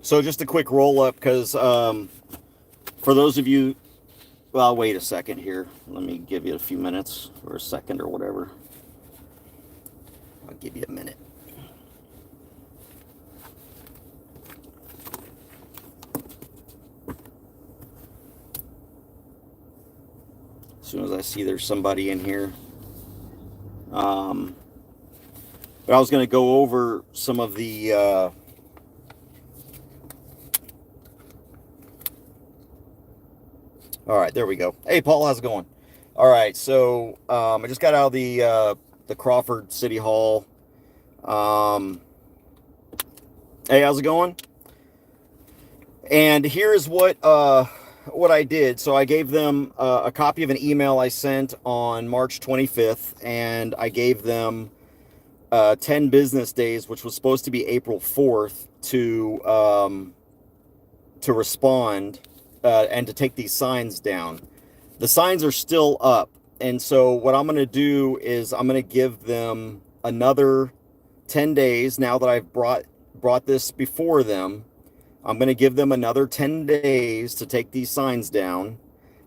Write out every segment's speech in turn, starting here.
So just a quick roll up because for those of you, well, wait a second here. Let me give you a few minutes or a second or whatever. I'll give you a minute. As soon as I see there's somebody in here. But I was going to go over some of the all right, there we go. Hey, Paul, how's it going? All right, so I just got out of the Crawford City Hall. Hey, how's it going? And here's what I did. So I gave them a copy of an email I sent on March 25th, and I gave them 10 business days, which was supposed to be April 4th, to respond and to take these signs down. The signs are still up, and so what I'm going to do is I'm going to give them another 10 days. Now that I've brought this before them, I'm going to give them another 10 days to take these signs down.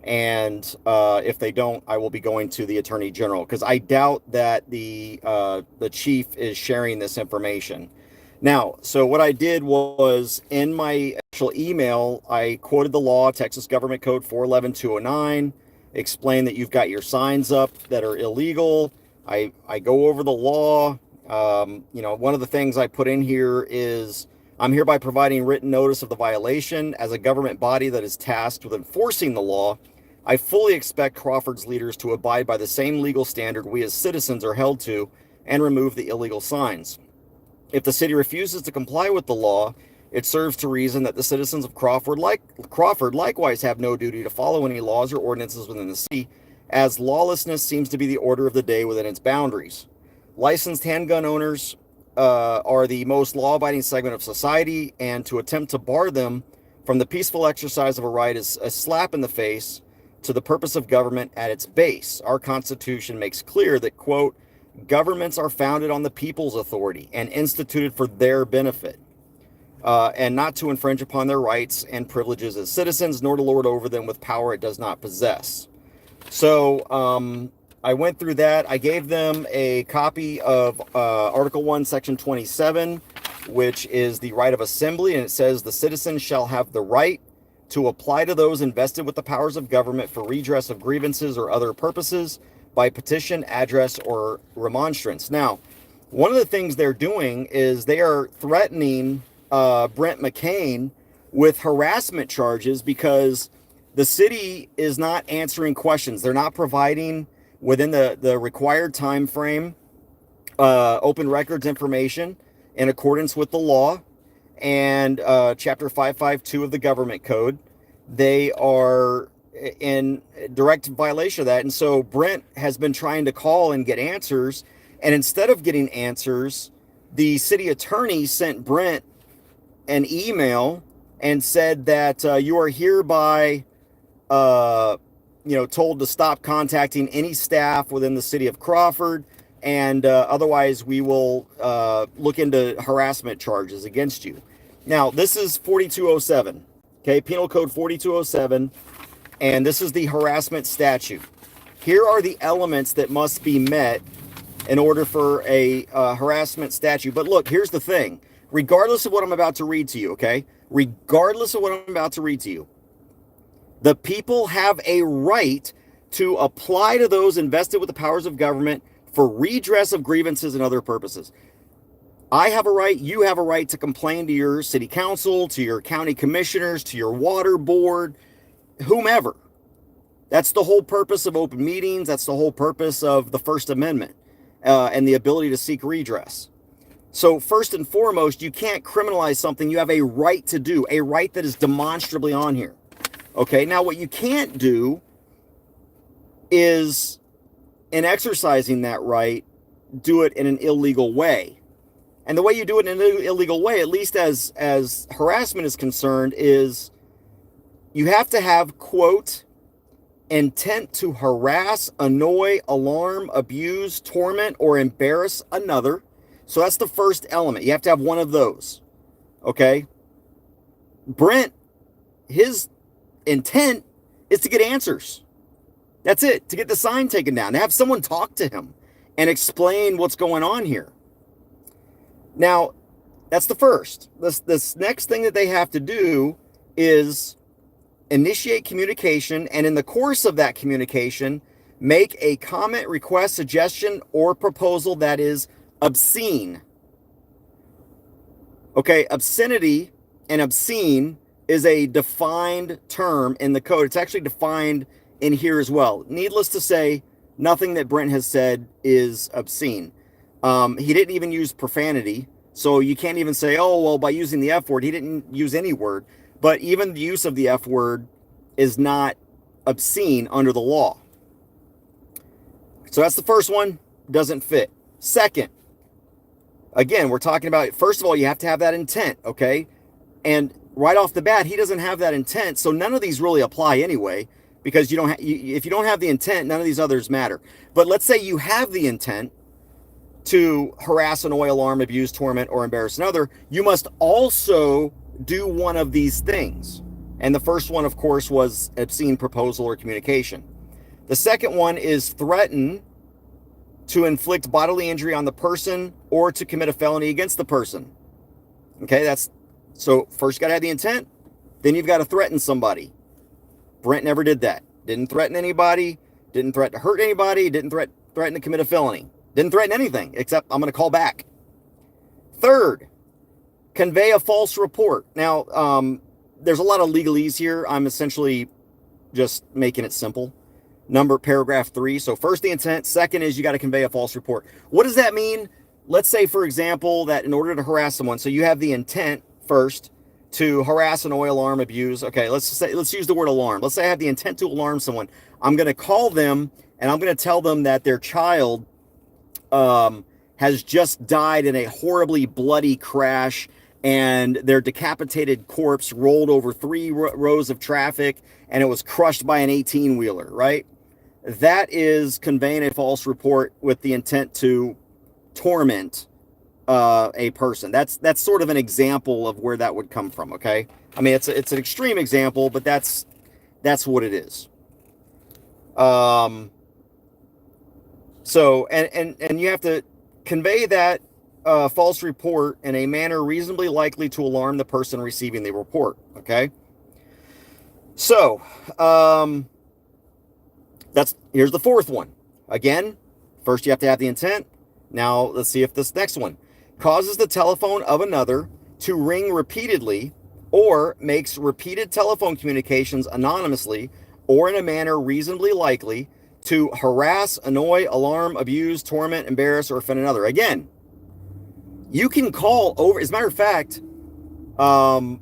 And if they don't, I will be going to the Attorney General, because I doubt that the chief is sharing this information. Now, so what I did was, in my actual email, I quoted the law, Texas Government Code 411-209, explained that you've got your signs up that are illegal. I go over the law. One of the things I put in here is, I'm hereby providing written notice of the violation. As a government body that is tasked with enforcing the law, I fully expect Crawford's leaders to abide by the same legal standard we as citizens are held to and remove the illegal signs. If the city refuses to comply with the law, it serves to reason that the citizens of Crawford likewise have no duty to follow any laws or ordinances within the city, as lawlessness seems to be the order of the day within its boundaries. Licensed handgun owners are the most law-abiding segment of society, and to attempt to bar them from the peaceful exercise of a right is a slap in the face to the purpose of government at its base. Our Constitution makes clear that, quote, governments are founded on the people's authority and instituted for their benefit, and not to infringe upon their rights and privileges as citizens, nor to lord over them with power it does not possess. So I went through that. I gave them a copy of Article 1, Section 27, which is the right of assembly, and it says the citizens shall have the right to apply to those invested with the powers of government for redress of grievances or other purposes by petition, address, or remonstrance. Now, one of the things they're doing is they are threatening Brent McCain with harassment charges because the city is not answering questions. They're not providing within the required time frame open records information in accordance with the law and Chapter 552 of the Government Code. They are in direct violation of that. And so Brent has been trying to call and get answers. And instead of getting answers, the city attorney sent Brent an email and said that you are hereby told to stop contacting any staff within the city of Crawford, and otherwise we will look into harassment charges against you. Now, this is 4207, okay, Penal Code 4207, and this is the harassment statute. Here are the elements that must be met in order for a harassment statute. But look, here's the thing. Regardless of what I'm about to read to you, okay, regardless of what I'm about to read to you, the people have a right to apply to those invested with the powers of government for redress of grievances and other purposes. I have a right, you have a right to complain to your city council, to your county commissioners, to your water board, whomever. That's the whole purpose of open meetings. That's the whole purpose of the First Amendment and the ability to seek redress. So first and foremost, you can't criminalize something you have a right to do, a right that is demonstrably on here. Okay, now what you can't do is, in exercising that right, do it in an illegal way. And the way you do it in an illegal way, at least as harassment is concerned, is you have to have, quote, intent to harass, annoy, alarm, abuse, torment, or embarrass another. So that's the first element. You have to have one of those. Okay? Brent, his intent is to get answers. That's it, to get the sign taken down, to have someone talk to him and explain what's going on here. Now, that's the first. This next thing that they have to do is initiate communication, and in the course of that communication, make a comment, request, suggestion, or proposal that is obscene. Okay, obscenity and obscene is a defined term in the code. It's actually defined in here as well. Needless to say, nothing that Brent has said is obscene. He didn't even use profanity, so you can't even say, oh, well, by using the F word, he didn't use any word. But even the use of the F word is not obscene under the law. So that's the first one, doesn't fit. Second, again, we're talking about, first of all, you have to have that intent, okay? And right off the bat, he doesn't have that intent, so none of these really apply anyway, because if you don't have the intent, none of these others matter. But let's say you have the intent to harass, annoy, alarm, abuse, torment, or embarrass another, you must also do one of these things. And the first one, of course, was obscene proposal or communication. The second one is threaten to inflict bodily injury on the person or to commit a felony against the person. Okay, so first you got to have the intent, then you've got to threaten somebody. Brent never did that. Didn't threaten anybody, didn't threaten to hurt anybody, didn't threaten to commit a felony. Didn't threaten anything, except I'm going to call back. Third, convey a false report. Now, there's a lot of legalese here. I'm essentially just making it simple. Paragraph 3. So first the intent. Second is you got to convey a false report. What does that mean? Let's say, for example, that in order to harass someone, so you have the intent first to harass, annoy, alarm, abuse. Okay, let's use the word alarm. Let's say I have the intent to alarm someone. I'm going to call them and I'm going to tell them that their child has just died in a horribly bloody crash, and their decapitated corpse rolled over 3 rows of traffic, and it was crushed by an 18-wheeler, right? That is conveying a false report with the intent to torment a person. That's sort of an example of where that would come from, okay? I mean, it's an extreme example, but that's what it is. So, and you have to convey that false report in a manner reasonably likely to alarm the person receiving the report, okay? So, here's the fourth one. Again, first you have to have the intent. Now, let's see if this next one causes the telephone of another to ring repeatedly or makes repeated telephone communications anonymously or in a manner reasonably likely to harass, annoy, alarm, abuse, torment, embarrass, or offend another. Again, you can call over. As a matter of fact, when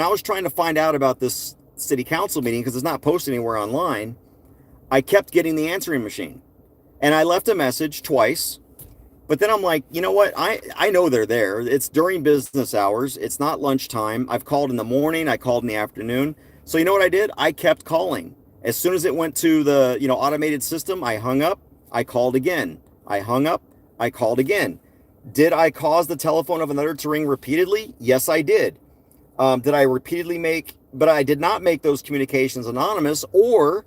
I was trying to find out about this city council meeting, because it's not posted anywhere online, I kept getting the answering machine. And I left a message twice. But then I'm like, you know what? I know they're there. It's during business hours. It's not lunchtime. I've called in the morning. I called in the afternoon. So you know what I did? I kept calling. As soon as it went to the automated system, I hung up. I called again. I hung up. I called again. Did I cause the telephone of another to ring repeatedly? Yes, I did. Did I repeatedly but I did not make those communications anonymous or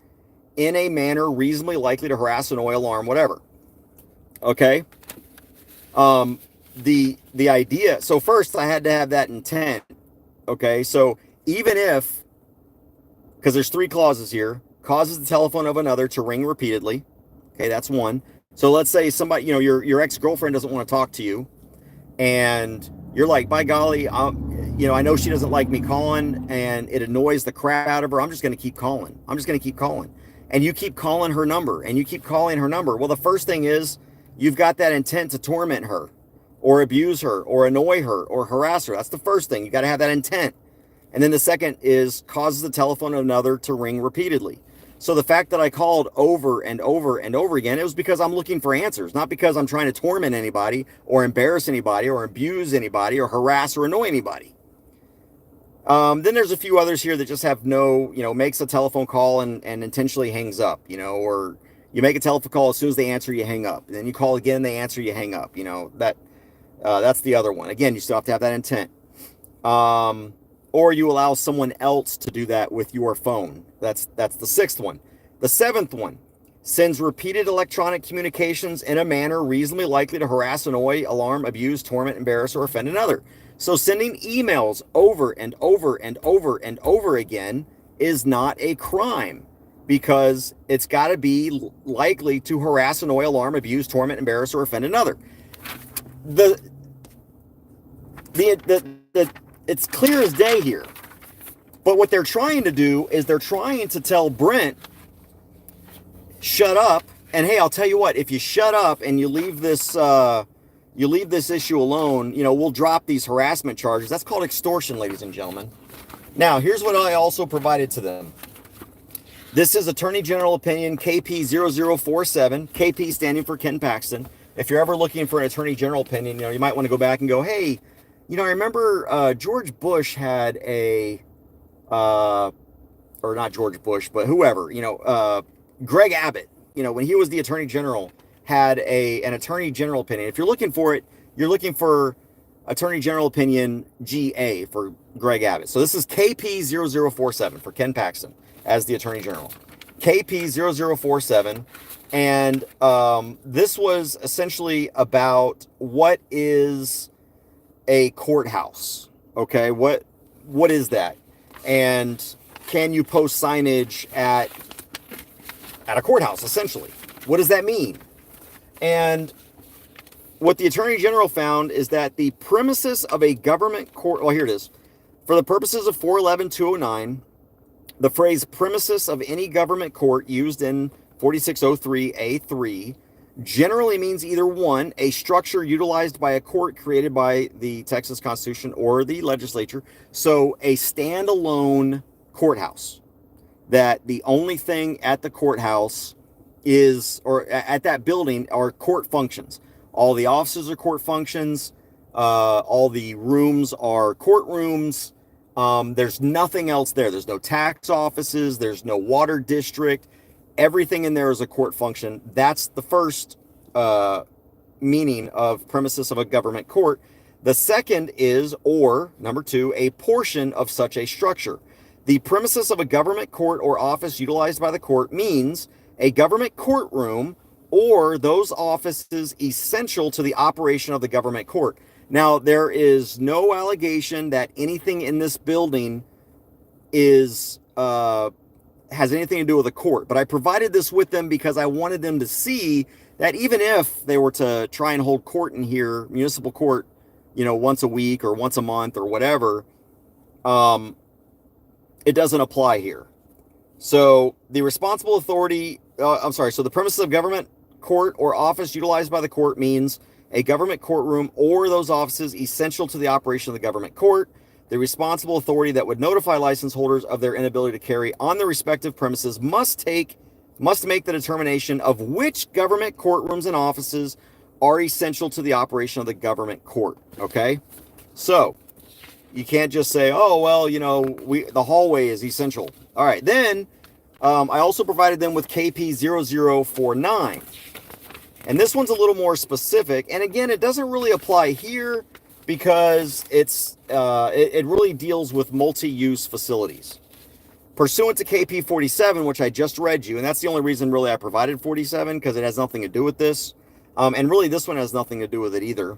in a manner reasonably likely to harass, annoy, alarm, whatever. Okay. The idea, so first I had to have that intent. Okay. So even if, because there's 3 clauses here, causes the telephone of another to ring repeatedly. Okay. That's one. So let's say somebody, your ex-girlfriend doesn't want to talk to you and you're like, by golly, I know she doesn't like me calling and it annoys the crap out of her. I'm just going to keep calling. And you keep calling her number and you keep calling her number. Well, the first thing is you've got that intent to torment her or abuse her or annoy her or harass her. That's the first thing. You got to have that intent. And then the second is causes the telephone of another to ring repeatedly. So the fact that I called over and over and over again, it was because I'm looking for answers, not because I'm trying to torment anybody or embarrass anybody or abuse anybody or harass or annoy anybody. Then there's a few others here that just have no, makes a telephone call and intentionally hangs up, or you make a telephone call, as soon as they answer, you hang up. And then you call again, they answer, you hang up. That's the other one. Again, you still have to have that intent. or you allow someone else to do that with your phone. That's the sixth one. The seventh one, sends repeated electronic communications in a manner reasonably likely to harass, annoy, alarm, abuse, torment, embarrass, or offend another. So sending emails over and over and over and over again is not a crime, because it's got to be likely to harass, annoy, alarm, abuse, torment, embarrass, or offend another. The it's clear as day here. But what they're trying to do is they're trying to tell Brent, shut up, and hey, I'll tell you what, if you shut up and you leave this issue alone, we'll drop these harassment charges. That's called extortion, ladies and gentlemen. Now, here's what I also provided to them. This is Attorney General Opinion KP0047, KP standing for Ken Paxton. If you're ever looking for an Attorney General opinion, you might want to go back and go, hey, I remember George Bush had a, or not George Bush, but whoever, Greg Abbott, when he was the Attorney General, had an Attorney General opinion. If you're looking for it, you're looking for Attorney General Opinion GA for Greg Abbott. So this is KP0047 for Ken Paxton as the Attorney General. KP0047. And this was essentially about what is a courthouse. Okay, what is that? And can you post signage at a courthouse, essentially? What does that mean? And what the Attorney General found is that the premises of a government court, well, here it is. For the purposes of 411-209, the phrase premises of any government court used in 4603A3 generally means either one, a structure utilized by a court created by the Texas Constitution or the legislature, so a standalone courthouse, that the only thing at the courthouse is, or at that building, are court functions. All the offices are court functions. All the rooms are courtrooms. There's nothing else there. There's no tax offices. There's no water district. Everything in there is a court function. That's the first meaning of premises of a government court. The second is, or, number two, a portion of such a structure. The premises of a government court or office utilized by the court means a government courtroom or those offices essential to the operation of the government court. Now, there is no allegation that anything in this building is has anything to do with a court, but I provided this with them because I wanted them to see that even if they were to try and hold court in here, municipal court, once a week or once a month or whatever, it doesn't apply here. So the responsible authority, so the premises of government court or office utilized by the court means a government courtroom or those offices essential to the operation of the government court. The responsible authority that would notify license holders of their inability to carry on the respective premises must make the determination of which government courtrooms and offices are essential to the operation of the government court. Okay? So, you can't just say, oh, well, the hallway is essential. All right, then I also provided them with KP0049. And this one's a little more specific. And again, it doesn't really apply here because it really deals with multi-use facilities. Pursuant to KP 47, which I just read you, and that's the only reason really I provided 47, because it has nothing to do with this. And really this one has nothing to do with it either.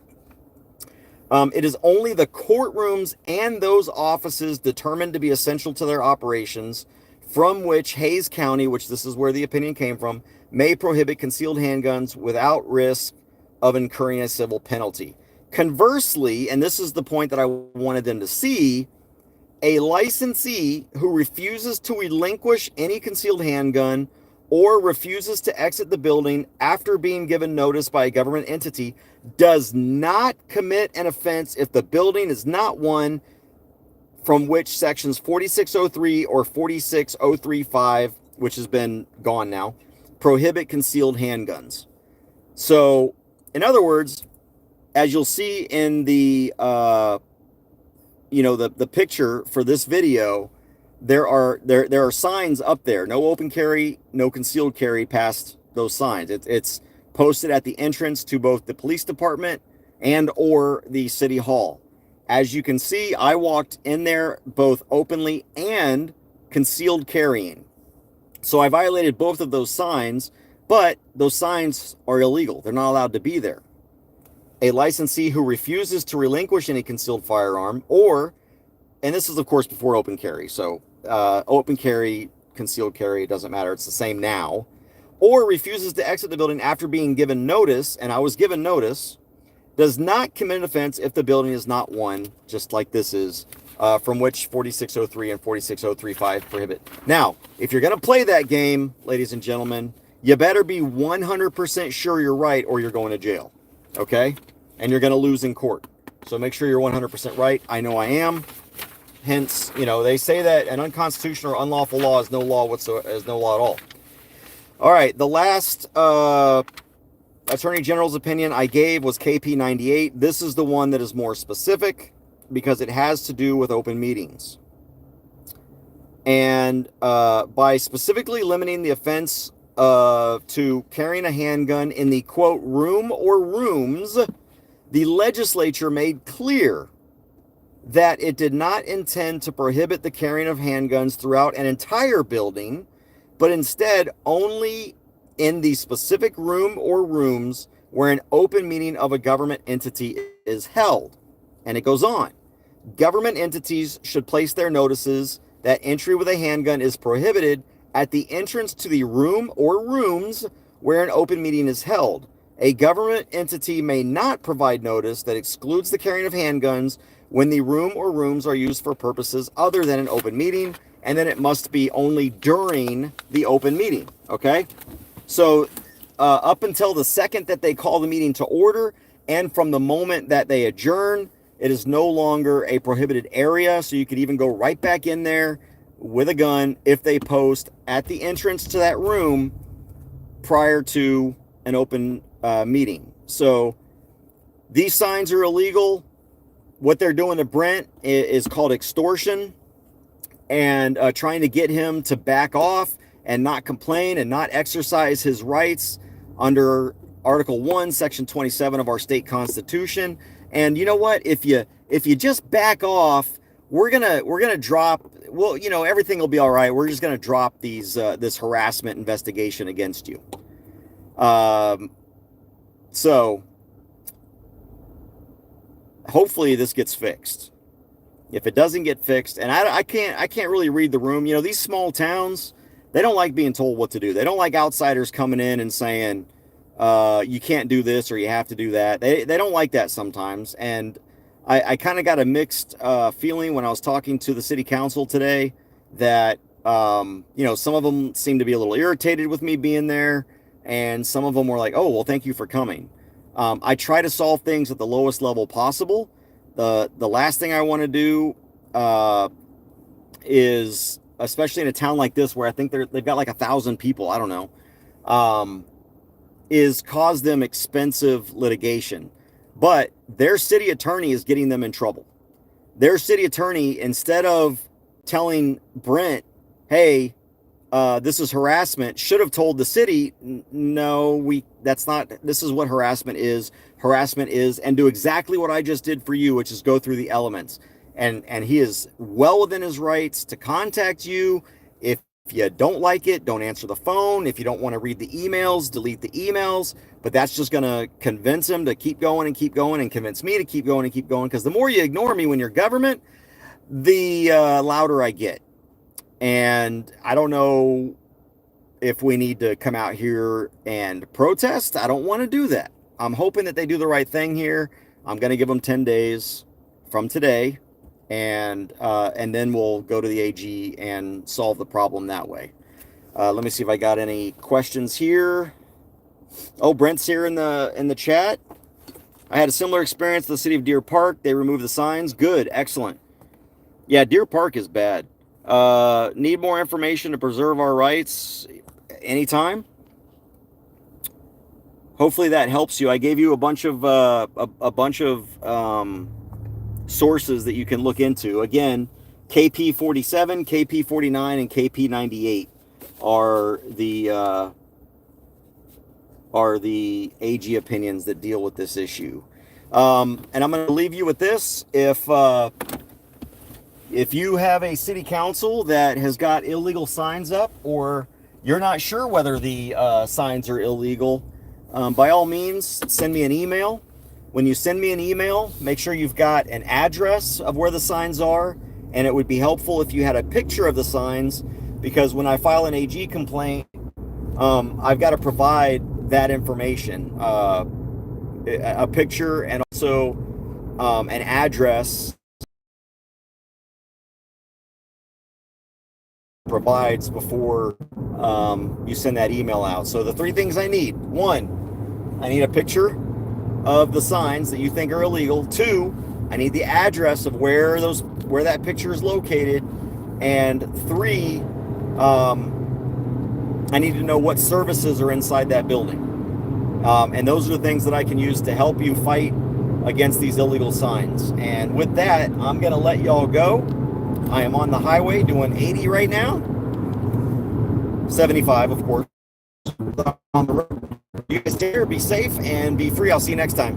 It is only the courtrooms and those offices determined to be essential to their operations from which Hays County, which this is where the opinion came from, may prohibit concealed handguns without risk of incurring a civil penalty. Conversely, and this is the point that I wanted them to see, a licensee who refuses to relinquish any concealed handgun or refuses to exit the building after being given notice by a government entity does not commit an offense if the building is not one from which sections 4603 or 46035, which has been gone now, prohibit concealed handguns. So, in other words, as you'll see in the the picture for this video, there are signs up there. No open carry, no concealed carry past those signs. It's posted at the entrance to both the police department and or the city hall. As you can see, I walked in there both openly and concealed carrying. So I violated both of those signs, but those signs are illegal. They're not allowed to be there. A licensee who refuses to relinquish any concealed firearm, or, and this is of course before open carry, so open carry, concealed carry, it doesn't matter, it's the same now, or refuses to exit the building after being given notice, and I was given notice, does not commit an offense if the building is not one, just like this is, from which 4603 and 46035 prohibit. Now, if you're going to play that game, ladies and gentlemen, you better be 100% sure you're right or you're going to jail, okay? And you're going to lose in court. So make sure you're 100% right. I know I am. Hence, you know, they say that an unconstitutional or unlawful law is no law whatsoever, is no law at all. All right, the last Attorney General's opinion I gave was KP 98. This is the one that is more specific because it has to do with open meetings. And by specifically limiting the offense to carrying a handgun in the, quote, room or rooms, the legislature made clear that it did not intend to prohibit the carrying of handguns throughout an entire building, but instead only in the specific room or rooms where an open meeting of a government entity is held. And it goes on. Government entities should place their notices that entry with a handgun is prohibited at the entrance to the room or rooms where an open meeting is held. A government entity may not provide notice that excludes the carrying of handguns when the room or rooms are used for purposes other than an open meeting, and then it must be only during the open meeting, okay? So up until the second that they call the meeting to order, and from the moment that they adjourn, it is no longer a prohibited area, so you could even go right back in there with a gun if they post at the entrance to that room prior to an open meeting. So these signs are illegal. What they're doing to Brent is called extortion, and trying to get him to back off and not complain and not exercise his rights under Article 1, Section 27 of our state constitution. And you know what? If you just back off, we're gonna drop. Well, you know, everything will be all right. We're just gonna drop these this harassment investigation against you. So hopefully this gets fixed. If it doesn't get fixed, and I can't really read the room. You know, these small towns, they don't like being told what to do. They don't like outsiders coming in and saying, you can't do this or you have to do that. They don't like that sometimes. And I kind of got a mixed feeling when I was talking to the city council today that, you know, some of them seemed to be a little irritated with me being there. And some of them were like, oh, well, thank you for coming. I try to solve things at the lowest level possible. The last thing I want to do is, especially in a town like this where I think they've got like 1,000 people, I don't know, is cause them expensive litigation. But their city attorney is getting them in trouble. Their city attorney, instead of telling Brent, hey, this is harassment, should have told the city, no, that's not, this is what harassment is, and do exactly what I just did for you, which is go through the elements. And he is well within his rights to contact you. If you don't like it, don't answer the phone. If you don't want to read the emails, delete the emails. But that's just going to convince him to keep going and convince me to keep going. Because the more you ignore me when you're government, the louder I get. And I don't know if we need to come out here and protest. I don't want to do that. I'm hoping that they do the right thing here. I'm going to give them 10 days from today. And then we'll go to the AG and solve the problem that way. Let me see if I got any questions here. Oh, Brent's here in the chat. I had a similar experience in the city of Deer Park. They removed the signs. Good, excellent. Yeah, Deer Park is bad. Need more information to preserve our rights anytime. Hopefully that helps you. I gave you a bunch of sources that you can look into. Again, KP 47, KP 49, and KP 98 are the AG opinions that deal with this issue. And I'm going to leave you with this. If you have a city council that has got illegal signs up, or you're not sure whether the signs are illegal, by all means, send me an email. When you send me an email, make sure you've got an address of where the signs are, and it would be helpful if you had a picture of the signs, because when I file an AG complaint, I've got to provide that information, a picture, and also an address provides before you send that email out. So the three things I need: one, I need a picture of the signs that you think are illegal. Two, I need the address of where that picture is located. And three, I need to know what services are inside that building. And those are the things that I can use to help you fight against these illegal signs. And with that, I'm going to let y'all go. I am on the highway doing 80 right now. 75, of course. On the road. You guys take care, be safe, and be free. I'll see you next time.